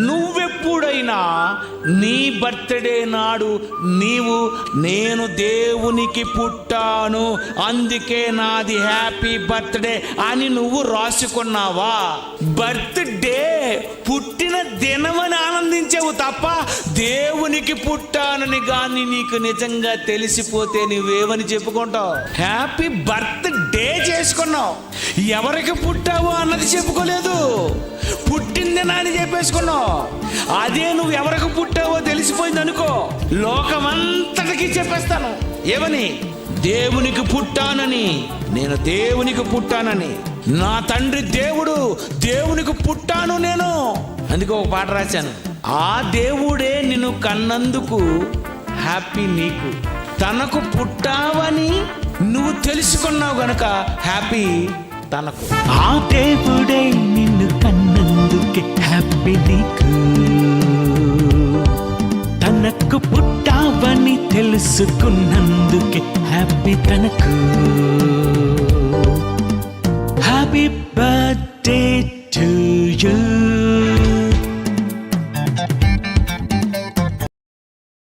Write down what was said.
నువ్వెప్పుడైనా నీ బర్త్డే నాడు నేను దేవునికి పుట్టాను అందుకే నాది హ్యాపీ బర్త్డే అని నువ్వు రాసుకున్నావా? బర్త్డే పుట్టిన దినమని ఆనందించావు తప్ప దేవునికి పుట్టానని కానీ నీకు నిజంగా తెలిసిపోతే నువ్వేమని చెప్పుకుంటావు? హ్యాపీ బర్త్డే చేసుకున్నావు, ఎవరికి పుట్టావు అన్నది చెప్పుకోలేదు, పుట్టిందేనా అని చెప్పేసుకున్నావు. అదే నువ్వు ఎవరికి పుట్టావో తెలిసిపోయింది అనుకో, లోకమంతటికి చెప్పేస్తాను ఏమని, దేవునికి పుట్టానని, నేను దేవునికి పుట్టానని, నా తండ్రి దేవుడు, దేవునికి పుట్టాను నేను. అందుకే ఒక పాట రాశాను, ఆ దేవుడే నిన్ను కన్నందుకు హ్యాపీ నీకు, తనకు పుట్టావని నువ్వు తెలుసుకున్నావు గనక హ్యాపీ తనకు. ఆ దేవుడే నిన్ను కన్నందుకే హ్యాపీ నీకు, తనకు పుట్టావని తెలుసుకున్నందుకే హ్యాపీ తనకు.